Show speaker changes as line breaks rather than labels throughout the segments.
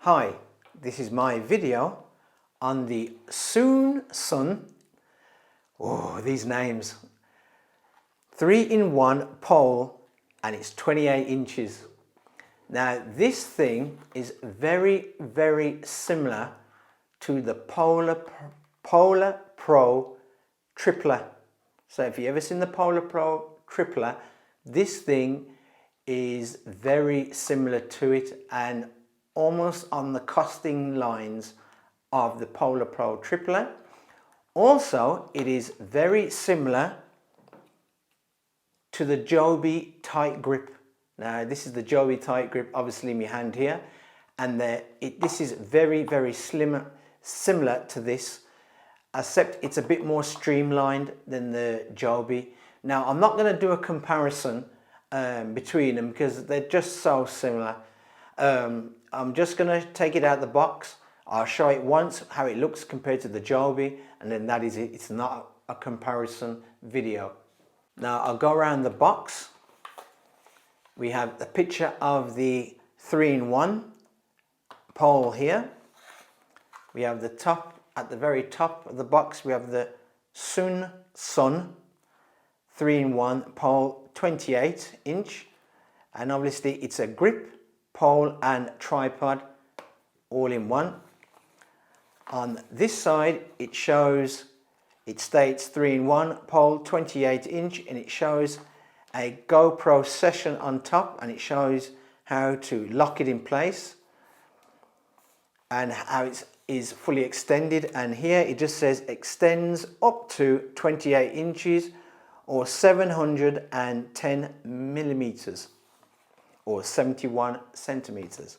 Hi, this is my video on the Soonsun. Oh, these names. 3-in-1 pole, and it's 28 inches. Now this thing is very similar to the Polar Pro Tripler. So if you ever seen the Polar Pro Tripler, this thing is very similar to it and almost on the costing lines of the Polar Pro Tripler. Also, it is very similar to the Joby tight grip. Now this is the Joby tight grip, obviously in my hand here, and this is very similar to this, except it's a bit more streamlined than the Joby. Now I'm not going to do a comparison between them because they're just so similar. I'm just going to take it out of the box. I'll show it once how it looks compared to the Joby, and then that is it. It's not a comparison video. Now I'll go around the box. We have a picture of the 3-in-1 pole here. We have the top, at the very top of the box, we have the Soonsun 3-in-1 pole, 28 inch. And obviously it's a grip, pole and tripod all in one. On this side it states 3-in-1 pole, 28 inch, and it shows a GoPro session on top, and it shows how to lock it in place and how it is fully extended. And here it just says extends up to 28 inches or 710 millimeters or 71 centimeters.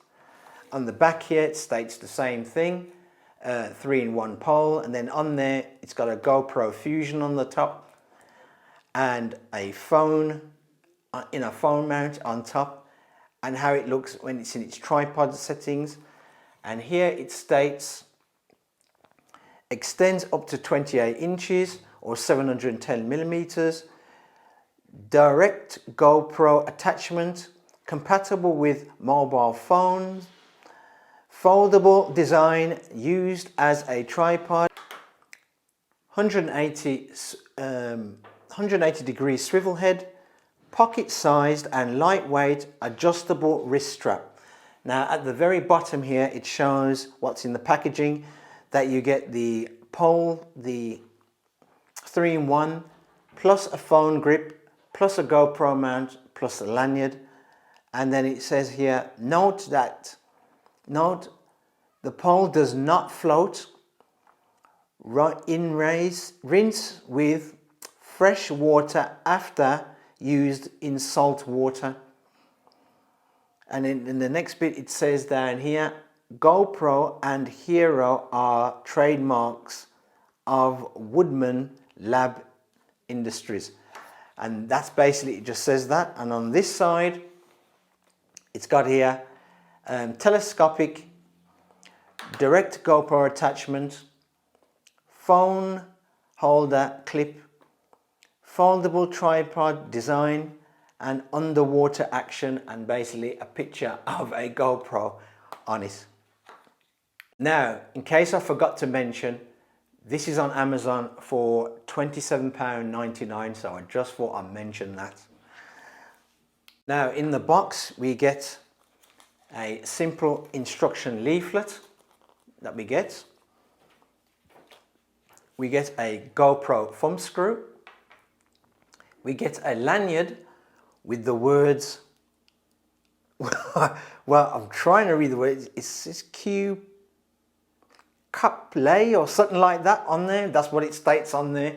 On the back here it states the same thing, 3-in-1 pole, and then on there it's got a GoPro Fusion on the top and a phone in a phone mount on top, and how it looks when it's in its tripod settings. And here it states extends up to 28 inches or 710 millimeters, direct GoPro attachment, compatible with mobile phones, foldable design, used as a tripod, 180 degree swivel head, pocket sized and lightweight adjustable wrist strap. Now at the very bottom here it shows what's in the packaging, that you get the pole, the 3-in-1, plus a phone grip, plus a GoPro mount, plus a lanyard. And then it says here, note the pole does not float. Rinse with fresh water after used in salt water. And in the next bit it says down here, GoPro and Hero are trademarks of Woodman Lab Industries. And that's basically, it just says that. And on this side it's got here telescopic direct GoPro attachment, phone holder clip, foldable tripod design, and underwater action, and basically a picture of a GoPro on it. Now, in case I forgot to mention, this is on Amazon for £27.99, so I just thought I'd mention that. Now in the box we get a simple instruction leaflet that we get. We get a GoPro thumb screw. We get a lanyard with the words, well, I'm trying to read the words, it's Q Play or something like that on there. That's what it states on there.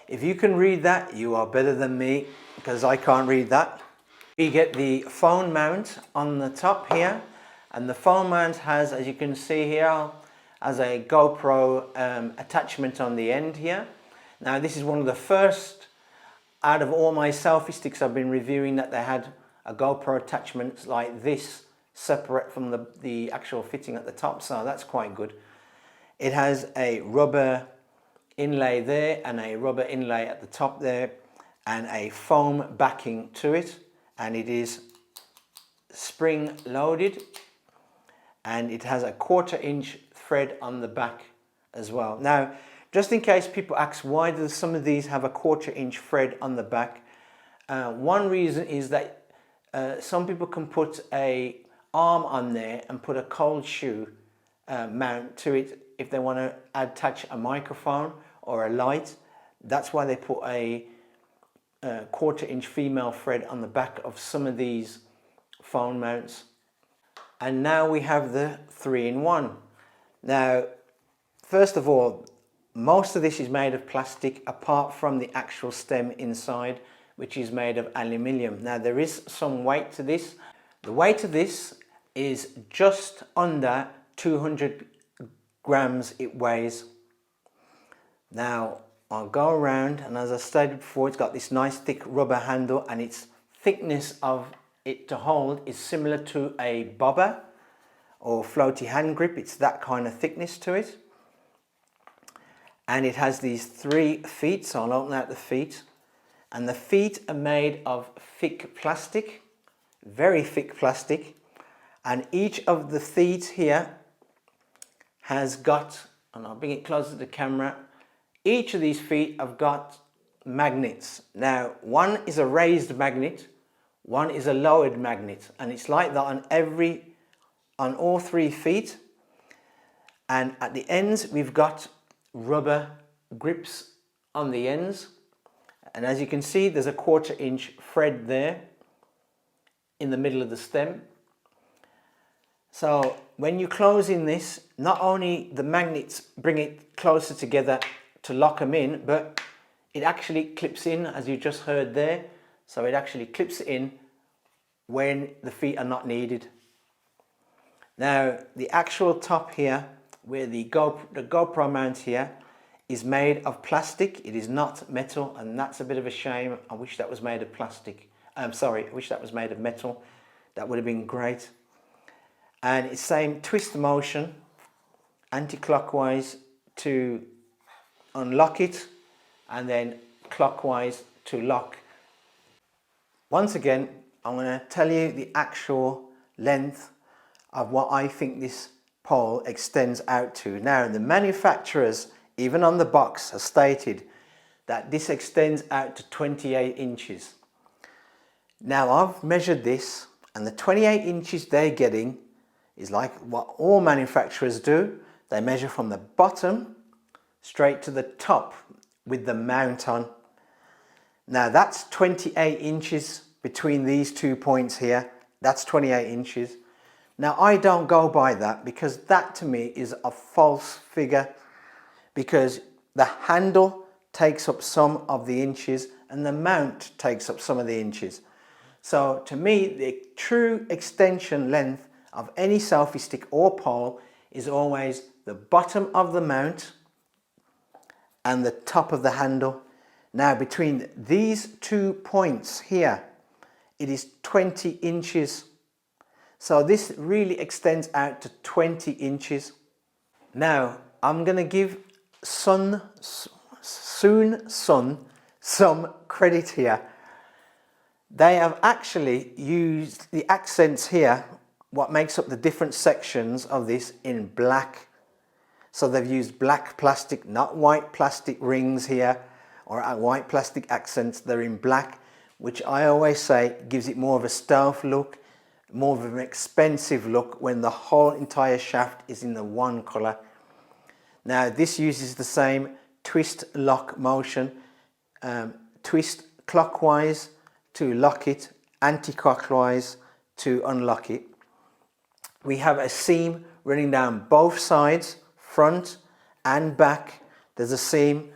If you can read that, you are better than me, because I can't read that. We get the phone mount on the top here, and the phone mount has, as you can see here, as a GoPro attachment on the end here. Now this is one of the first out of all my selfie sticks I've been reviewing that they had a GoPro attachment like this, separate from the actual fitting at the top, so that's quite good. It has a rubber inlay there and a rubber inlay at the top there, and a foam backing to it, and it is spring loaded. and it has a 1/4 inch thread on the back as well. Now, just in case people ask why do some of these have a 1/4 inch thread on the back, one reason is that some people can put a arm on there and put a cold shoe mount to it if they want to attach a microphone or a light. That's why they put a 1/4 inch female thread on the back of some of these phone mounts. And now we have the 3-in-1. Now, first of all, most of this is made of plastic apart from the actual stem inside, which is made of aluminium. Now, there is some weight to this. The weight of this is just under 200 grams it weighs. Now, I'll go around, and as I stated before, it's got this nice thick rubber handle, and its thickness of it to hold is similar to a bobber or floaty hand grip. It's that kind of thickness to it. And it has these 3 feet, so I'll open out the feet. And the feet are made of thick plastic, very thick plastic. And each of the feet here has got, and I'll bring it closer to the camera, each of these feet have got magnets. Now, one is a raised magnet, one is a lowered magnet, and it's like that on all 3 feet. And at the ends, we've got rubber grips on the ends. And as you can see, there's a 1/4 inch thread there in the middle of the stem. So when you close in this, not only the magnets bring it closer together to lock them in, but it actually clips in, as you just heard there. So it actually clips in when the feet are not needed. Now, the actual top here, where the GoPro mount here, is made of plastic. It is not metal, and that's a bit of a shame. I wish that was made of plastic. I wish that was made of metal. That would have been great. And it's same twist motion, anti-clockwise to unlock it, and then clockwise to lock. Once again, I'm going to tell you the actual length of what I think this pole extends out to. Now, the manufacturers, even on the box, have stated that this extends out to 28 inches. Now, I've measured this, and the 28 inches they're getting is like what all manufacturers do. They measure from the bottom straight to the top with the mount on. Now, that's 28 inches between these 2 points here. That's 28 inches. Now, I don't go by that, because that to me is a false figure, because the handle takes up some of the inches and the mount takes up some of the inches. So to me, the true extension length of any selfie stick or pole is always the bottom of the mount and the top of the handle. Now, between these 2 points here, it is 20 inches. So this really extends out to 20 inches. Now, I'm going to give Soonsun some credit here. They have actually used the accents here, what makes up the different sections of this, in black. So they've used black plastic, not white plastic rings here, or white plastic accents. They're in black, which I always say gives it more of a stealth look, more of an expensive look, when the whole entire shaft is in the one colour. Now, this uses the same twist lock motion, twist clockwise to lock it, anti-clockwise to unlock it. We have a seam running down both sides, front and back. There's a seam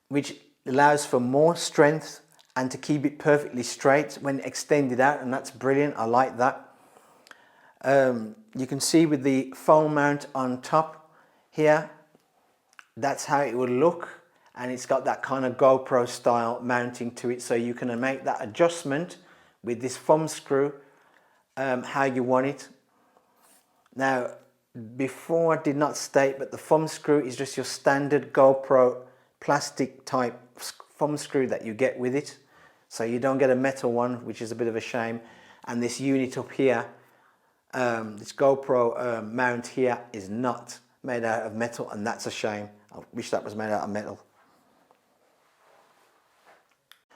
which allows for more strength and to keep it perfectly straight when extended out, and that's brilliant. I like that. You can see with the phone mount on top here, that's how it would look, and it's got that kind of GoPro style mounting to it, so you can make that adjustment with this thumb screw how you want it. Now, before I did not state, but the thumb screw is just your standard GoPro plastic type thumb screw that you get with it, so you don't get a metal one, which is a bit of a shame. And this unit up here this GoPro mount here is not made out of metal, and that's a shame. I wish that was made out of metal.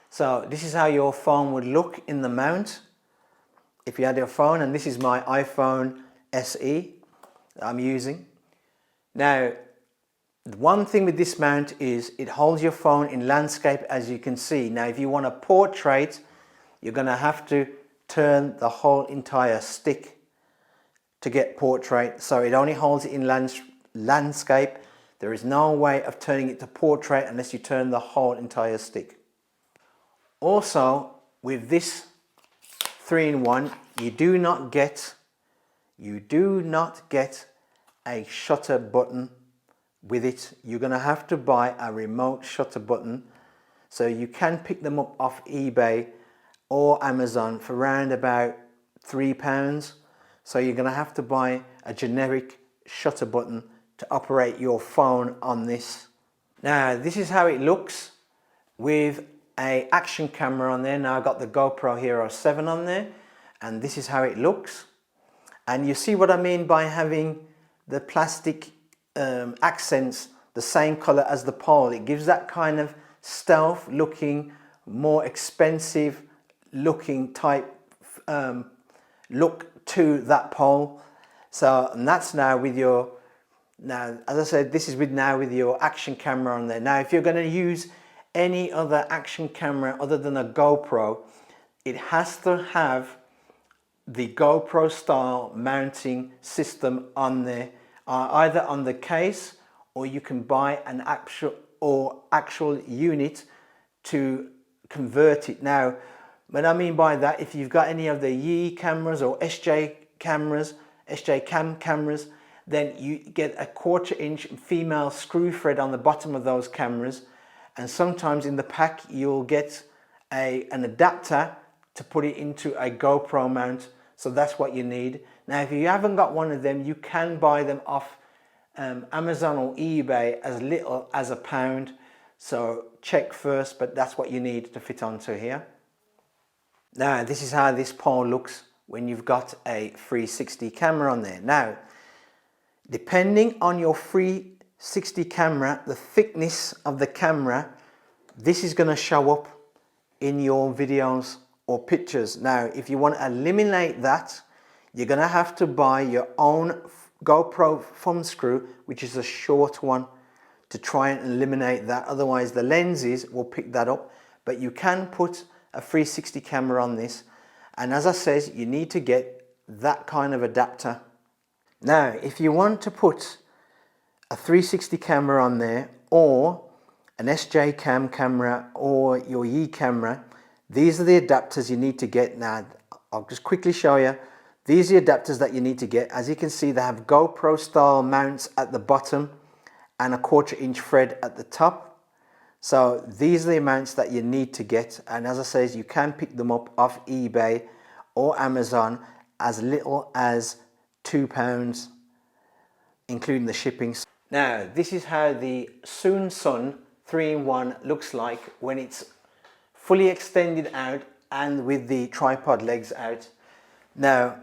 So this is how your phone would look in the mount if you had your phone, and this is my iPhone SE that I'm using. Now, one thing with this mount is it holds your phone in landscape, as you can see. Now, if you want a portrait, you're going to have to turn the whole entire stick to get portrait. So it only holds it in landscape. There is no way of turning it to portrait unless you turn the whole entire stick. Also, with this 3-in-1, you do not get a shutter button with it. You're going to have to buy a remote shutter button. So you can pick them up off eBay or Amazon for around about £3. So you're going to have to buy a generic shutter button to operate your phone on this. Now, this is how it looks with an action camera on there. Now I've got the GoPro Hero 7 on there, and this is how it looks. And you see what I mean by having the plastic accents the same color as the pole. It gives that kind of stealth looking, more expensive looking type look to that pole. So, and that's now with your, now as I said, this is with your action camera on there. Now if you're going to use any other action camera other than a GoPro, it has to have the GoPro style mounting system on there, either on the case, or you can buy an actual unit to convert it. Now, what I mean by that, if you've got any of the Yi cameras or SJ cam cameras, then you get a 1/4 inch female screw thread on the bottom of those cameras, and sometimes in the pack you'll get an adapter to put it into a GoPro mount. So that's what you need. Now, if you haven't got one of them, you can buy them off Amazon or eBay as little as £1. So check first, but that's what you need to fit onto here. Now, this is how this pole looks when you've got a 360 camera on there. Now, depending on your 360 camera, the thickness of the camera, this is going to show up in your videos or pictures. Now, if you want to eliminate that, you're going to have to buy your own GoPro thumb screw, which is a short one, to try and eliminate that. Otherwise, the lenses will pick that up. But you can put a 360 camera on this, and as I says, you need to get that kind of adapter. Now, if you want to put a 360 camera on there, or an SJ cam camera, or your Yi camera, these are the adapters you need to get. Now, I'll just quickly show you. These are the adapters that you need to get. As you can see, they have GoPro style mounts at the bottom and a 1/4 inch thread at the top. So these are the amounts that you need to get, and as I says, you can pick them up off eBay or Amazon as little as £2, including the shipping. Now, this is how the Soonsun 3-in-1 looks like when it's fully extended out and with the tripod legs out. Now,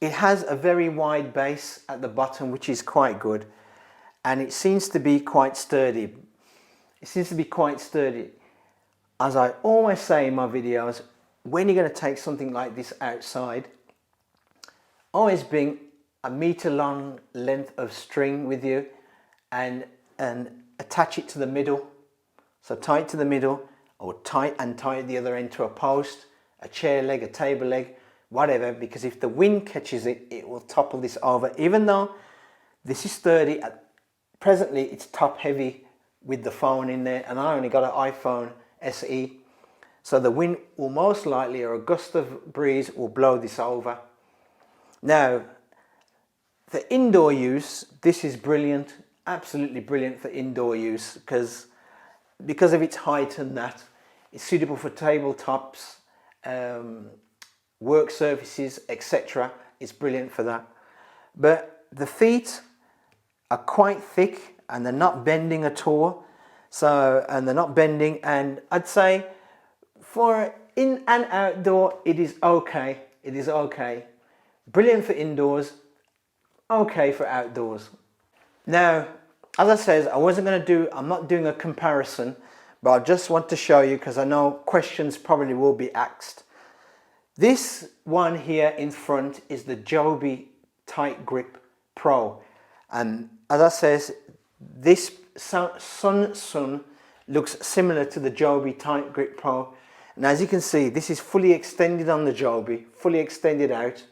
it has a very wide base at the bottom, which is quite good, and it seems to be quite sturdy. As I always say in my videos, when you're going to take something like this outside, always bring a meter long length of string with you and attach it to the middle. So tie it to the middle, or tie the other end to a post, a chair leg, a table leg, whatever, because if the wind catches it, it will topple this over. Even though this is sturdy, presently it's top heavy with the phone in there, and I only got an iPhone SE, so the wind will most likely, or a gust of breeze, will blow this over. Now, for indoor use, this is brilliant, absolutely brilliant for indoor use, because of its height and that. It's suitable for tabletops, work surfaces, etc. It's brilliant for that. But the feet are quite thick, and they're not bending at all. And I'd say for in and outdoor, it is okay. Brilliant for indoors, okay for outdoors. Now, as I said, I'm not doing a comparison, but I just want to show you because I know questions probably will be asked. This one here in front is the Joby Tight Grip Pro, and as I says, this Soonsun looks similar to the Joby Tight Grip Pro, and as you can see, this is fully extended on the Joby, fully extended out,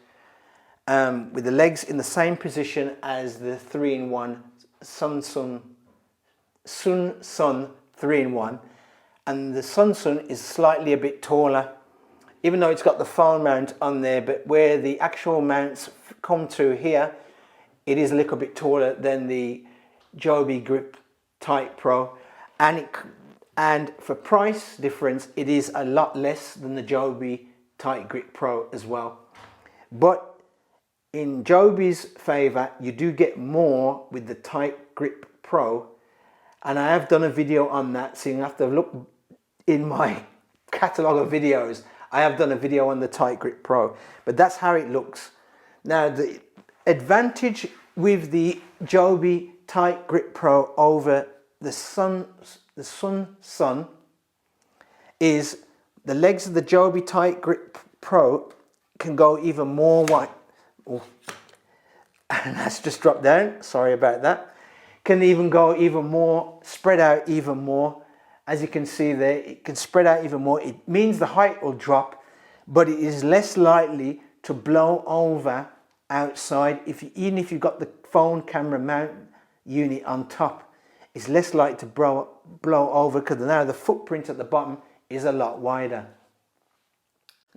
with the legs in the same position as the 3-in-1 Soonsun 3-in-1, and the Soonsun is slightly a bit taller, even though it's got the phone mount on there, but where the actual mounts come to here, it is a little bit taller than the Joby Grip Tight Pro, and for price difference, it is a lot less than the Joby Tight Grip Pro as well. But in Joby's favour, you do get more with the Tight Grip Pro, and I have done a video on that, so you have to look in my catalogue of videos. I have done a video on the Tight Grip Pro, but that's how it looks. Now, the advantage with the Joby Tight Grip Pro over the Soonsun is the legs of the Joby Tight Grip Pro can go even more wide. Oh, and that's just dropped down, sorry about that. Can even go even more, spread out even more. As you can see there, it can spread out even more. It means the height will drop, but it is less likely to blow over outside. Even if you've got the phone camera mount unit on top, it's less likely to blow over because now the footprint at the bottom is a lot wider.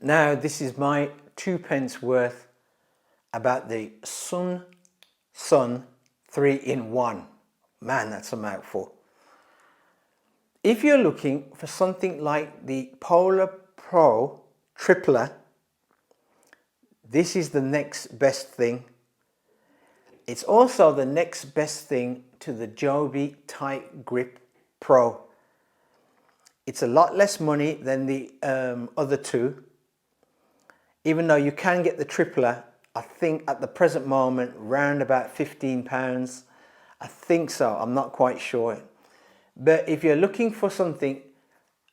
Now, this is my 2p worth about the Soonsun 3-in-1. Man, that's a mouthful. If you're looking for something like the Polar Pro Tripler, this is the next best thing. It's also the next best thing to the Joby Tight Grip Pro. It's a lot less money than the other two, even though you can get the tripler, I think at the present moment, round about £15. I think so, I'm not quite sure. But if you're looking for something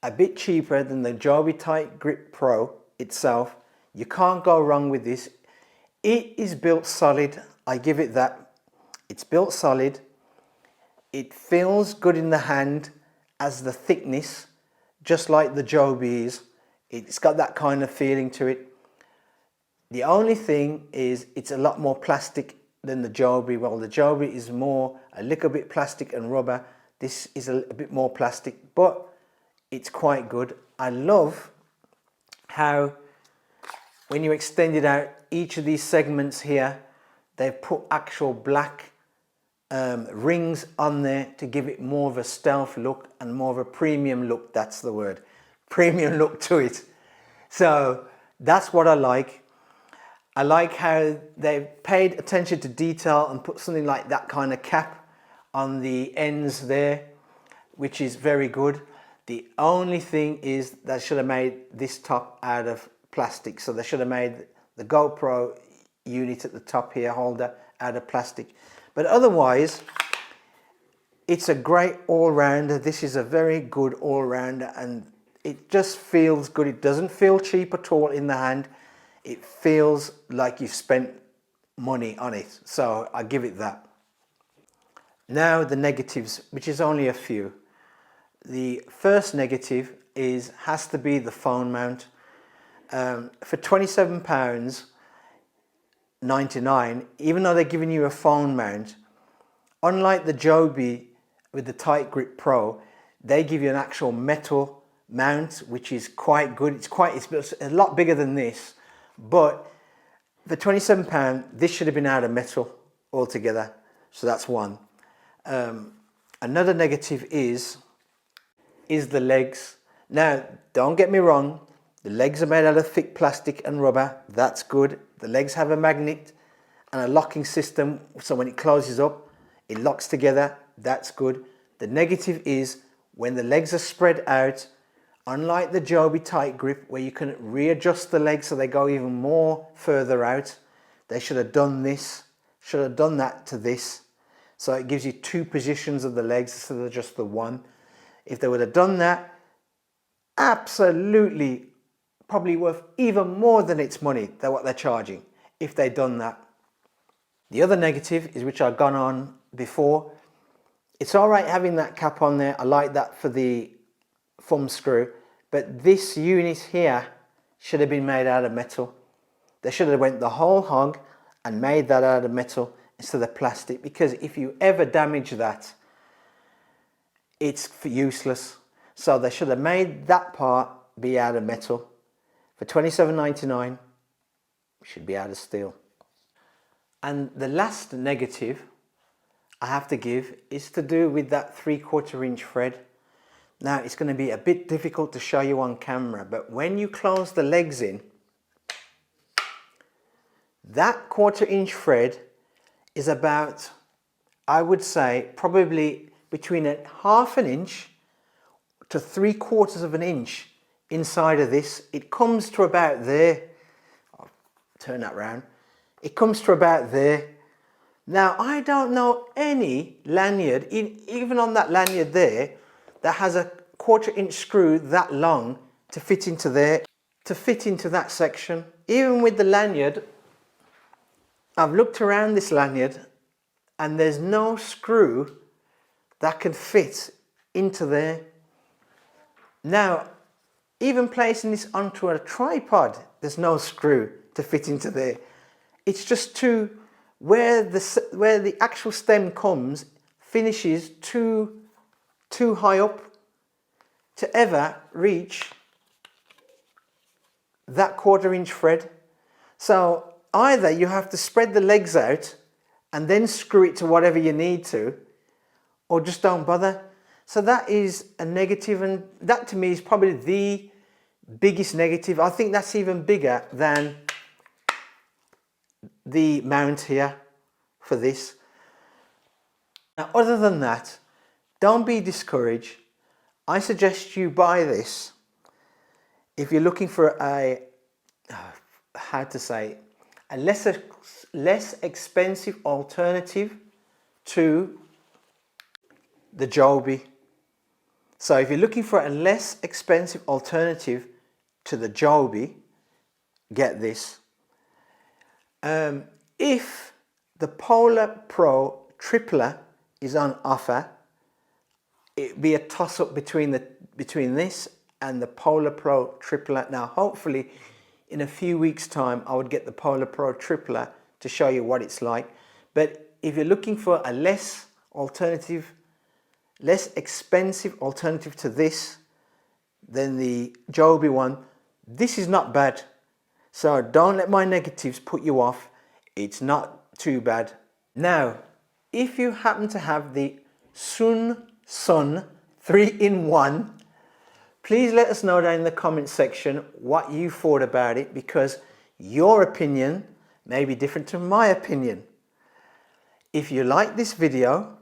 a bit cheaper than the Joby Tight Grip Pro itself, you can't go wrong with this. It is built solid, I give it that. It's built solid. It feels good in the hand as the thickness, just like the Joby is. It's got that kind of feeling to it. The only thing is it's a lot more plastic than the Joby. Well, the Joby is more a little bit plastic and rubber. This is a bit more plastic, but it's quite good. I love how when you extend it out, each of these segments here, they've put actual black rings on there to give it more of a stealth look and more of a premium look. That's the word, premium look to it. So that's what I like. I like how they've paid attention to detail and put something like that kind of cap on the ends there, which is very good. The only thing is they should have made this top out of plastic. So they should have made the GoPro unit at the top here, holder, out of plastic. But otherwise, it's a great all-rounder. This is a very good all-rounder, and it just feels good. It doesn't feel cheap at all in the hand. It feels like you've spent money on it. So I give it that. Now the negatives, which is only a few. The first negative has to be the phone mount. For £27.99, even though they're giving you a phone mount, unlike the Joby with the Tight Grip Pro, they give you an actual metal mount, which is quite good. It's a lot bigger than this, but for £27, this should have been out of metal altogether. So that's one. Another negative is the legs. Now, don't get me wrong, the legs are made out of thick plastic and rubber. That's good. The legs have a magnet and a locking system, so when it closes up, it locks together. That's good. The negative is when the legs are spread out, unlike the Joby Tight Grip, where you can readjust the legs so they go even more further out. They should have done this, should have done that to this. So it gives you two positions of the legs instead of just the one. If they would have done that, absolutely probably worth even more than its money than what they're charging if they'd done that. The other negative is, which I've gone on before, it's all right having that cap on there. I like that for the thumb screw, but this unit here should have been made out of metal. They should have went the whole hog and made that out of metal instead of plastic, because if you ever damage that, it's useless. So they should have made that part be out of metal. For $27.99, it should be out of steel. And the last negative I have to give is to do with that 3/4 inch thread. Now it's going to be a bit difficult to show you on camera, but when you close the legs in, that 1/4 inch thread is about, I would say, probably between a 1/2 inch to 3/4 of an inch inside of this. It comes to about there. I'll turn that round. It comes to about there. Now I don't know any lanyard, even on that lanyard there, that has a 1/4 inch screw that long to fit into there, to fit into that section. Even with the lanyard, I've looked around this lanyard and there's no screw that can fit into there. Now, even placing this onto a tripod, there's no screw to fit into there. It's just where the actual stem comes, finishes too high up to ever reach that 1/4 inch thread. So either you have to spread the legs out and then screw it to whatever you need to, or just don't bother. So that is a negative, and that to me is probably the biggest negative. I think that's even bigger than the mount here for this. Now, other than that, don't be discouraged. I suggest you buy this if you're looking for a, how to say, a less expensive alternative to the Joby. So if you're looking for a less expensive alternative to the Joby, get this. If the Polar Pro Tripler is on offer, it'd be a toss-up between this and the Polar Pro Tripler. Now hopefully in a few weeks time I would get the Polar Pro Tripler to show you what it's like. But if you're looking for a less expensive alternative to this than the Joby one, this is not bad. So don't let my negatives put you off. It's not too bad. Now, if you happen to have the Soonsun 3-in-1, please let us know down in the comment section what you thought about it, because your opinion may be different to my opinion. If you like this video,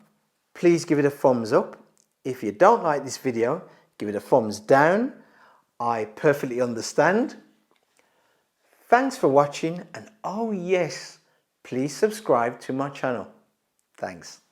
please give it a thumbs up. If you don't like this video, give it a thumbs down. I perfectly understand. Thanks for watching, and oh yes, please subscribe to my channel. Thanks.